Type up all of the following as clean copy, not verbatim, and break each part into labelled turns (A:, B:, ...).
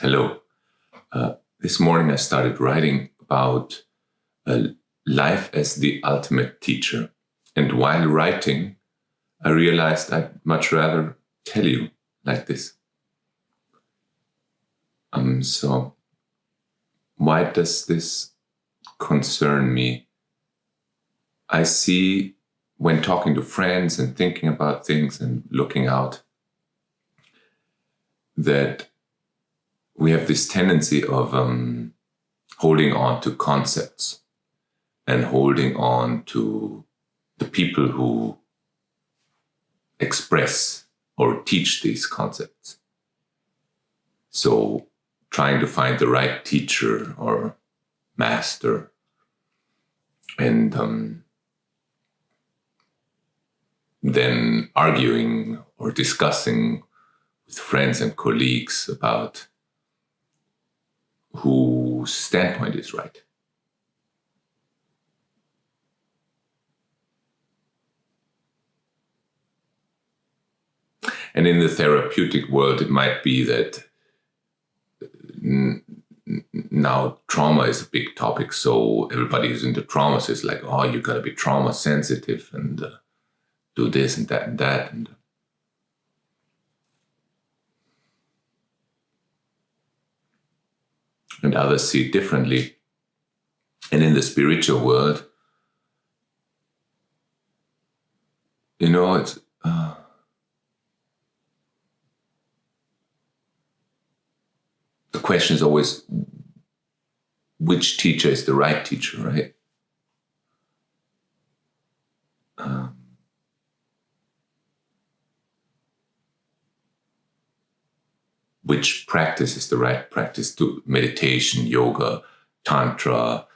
A: Hello. This morning I started writing about life as the ultimate teacher. And while writing, I realized I'd much rather tell you like this. So why does this concern me? I see when talking to friends and thinking about things and looking out that we have this tendency of holding on to concepts and holding on to the people who express or teach these concepts. So trying to find the right teacher or master and then arguing or discussing with friends and colleagues about whose standpoint is right. And in the therapeutic world, it might be that now trauma is a big topic. So everybody who's into trauma says like, oh, you got to be trauma sensitive and do this and that and that. And others see it differently. And in the spiritual world, it's the question is always which teacher is the right teacher, right? Which practice is the right practice to meditation, yoga, tantra,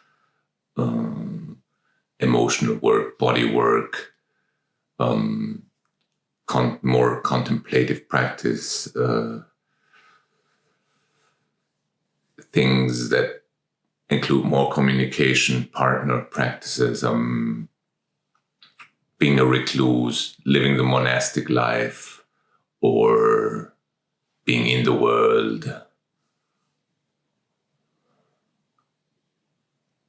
A: emotional work, body work, more contemplative practice, things that include more communication, partner practices, being a recluse, living the monastic life, or being in the world.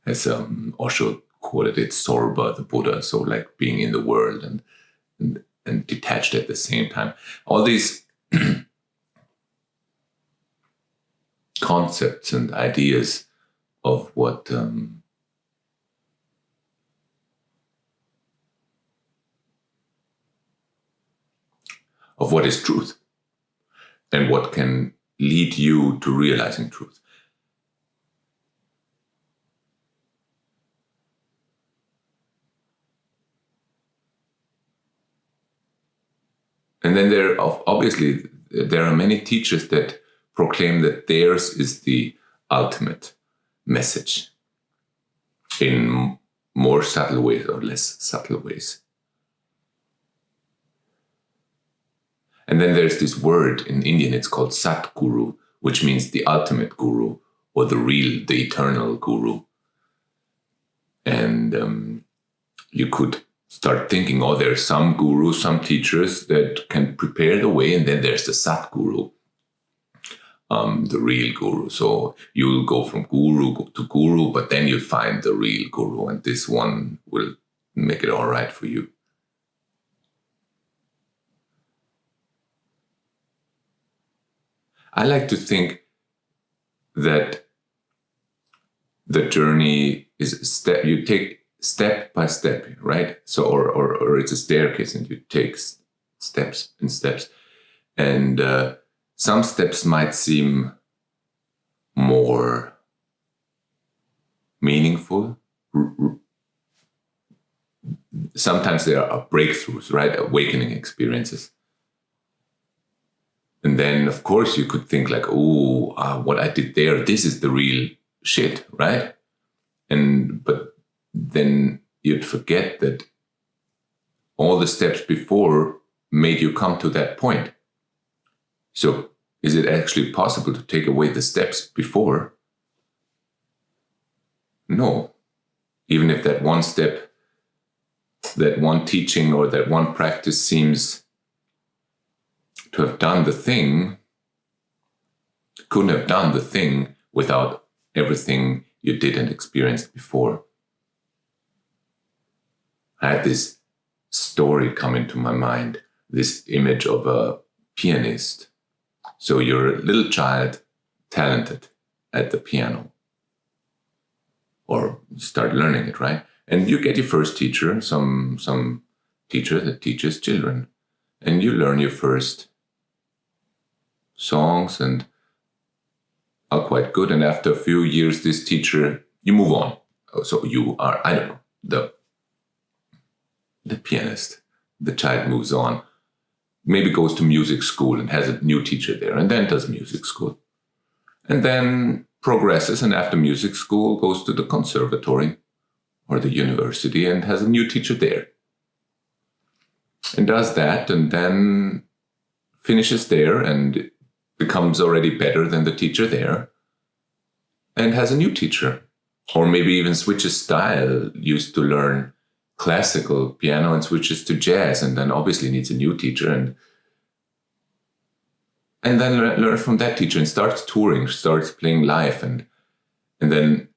A: As Osho quoted it, Sorba, the Buddha, so like being in the world and detached at the same time. All these concepts and ideas of what is truth and what can lead you to realizing truth. And then there are many teachers that proclaim that theirs is the ultimate message in more subtle ways or less subtle ways. And then there's this word in Indian, it's called Sadguru, which means the ultimate guru or the real, the eternal guru. And you could start thinking, there's some gurus, some teachers that can prepare the way, and then there's the Sadguru, the real guru. So you'll go from guru to guru, but then you'll find the real guru, and this one will make it all right for you. I like to think that the journey is a step, you take step by step, right? So, or it's a staircase and you take steps and steps. And some steps might seem more meaningful. Sometimes there are breakthroughs, right? Awakening experiences. And then, of course, you could think like, what I did there, this is the real shit, right? But then you'd forget that all the steps before made you come to that point. So is it actually possible to take away the steps before? No. Even if that one step, that one teaching or that one practice seems to have done the thing, couldn't have done the thing without everything you did and experienced before. I had this story come into my mind, this image of a pianist. So you're a little child, talented at the piano, or start learning it, right? And you get your first teacher, some teacher that teaches children, and you learn your first songs and are quite good. And after a few years, this teacher, you move on. So you are, I don't know, the pianist. The child moves on, maybe goes to music school and has a new teacher there, and then does music school. And then progresses, and after music school goes to the conservatory or the university and has a new teacher there. And does that, and then finishes there and becomes already better than the teacher there and has a new teacher. Or maybe even switches style, used to learn classical piano and switches to jazz, and then obviously needs a new teacher, and then learn from that teacher and starts touring, starts playing live, and then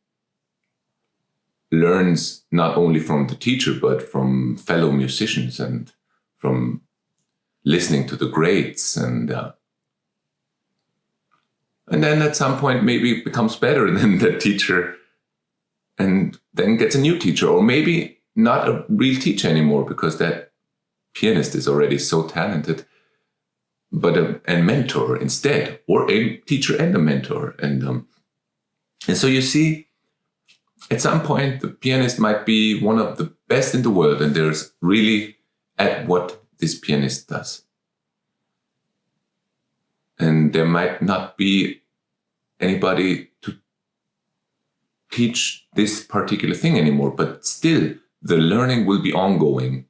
A: learns not only from the teacher but from fellow musicians and from listening to the greats, and then at some point maybe becomes better than the teacher and then gets a new teacher, or maybe not a real teacher anymore because that pianist is already so talented, but a mentor instead, or a teacher and a mentor. And so you see, at some point, the pianist might be one of the best in the world, and there's really at what this pianist does. And there might not be anybody to teach this particular thing anymore, but still, the learning will be ongoing.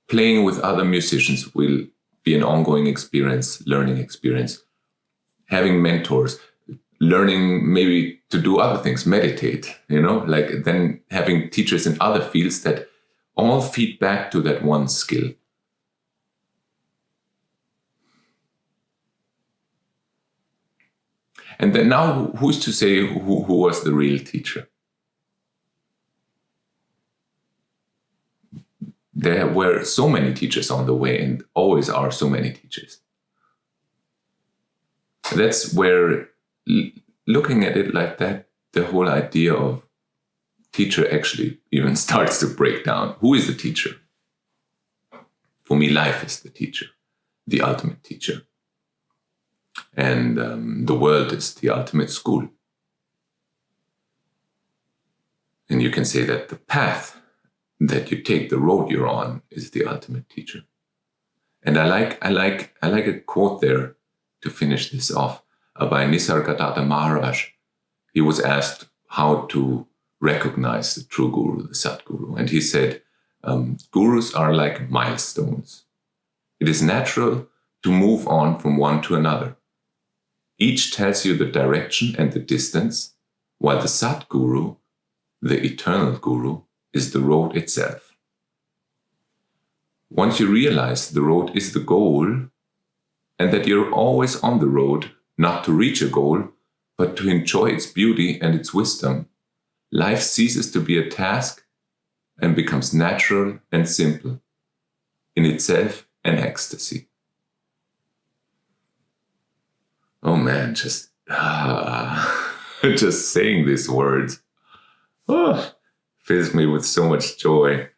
A: Playing with other musicians will be an ongoing experience, learning experience. Having mentors, learning maybe to do other things, meditate, like then having teachers in other fields that all feed back to that one skill. And then now, who's to say who was the real teacher? There were so many teachers on the way, and always are so many teachers. That's where, looking at it like that, the whole idea of teacher actually even starts to break down. Who is the teacher? For me, life is the teacher, the ultimate teacher. And the world is the ultimate school. And you can say that the path that you take, the road you're on, is the ultimate teacher. And I like a quote there to finish this off by Nisargadatta Maharaj. He was asked how to recognize the true guru, the Sadguru, and he said, "Gurus are like milestones. It is natural to move on from one to another. Each tells you the direction and the distance, while the Sadguru, the eternal guru, is the road itself. Once you realize the road is the goal, and that you're always on the road, not to reach a goal, but to enjoy its beauty and its wisdom, life ceases to be a task and becomes natural and simple, in itself an ecstasy." Oh man, just saying these words fills me with so much joy,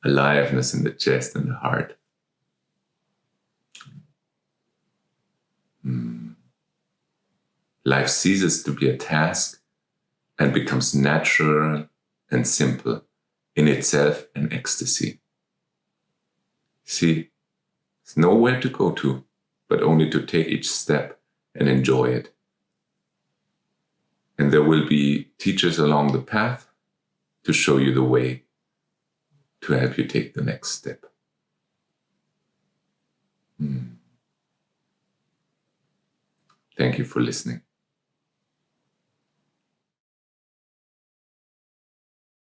A: aliveness in the chest and the heart. Life ceases to be a task and becomes natural and simple, in itself an ecstasy. See, there's nowhere to go to, but only to take each step and enjoy it. And there will be teachers along the path to show you the way, to help you take the next step. Thank you for listening.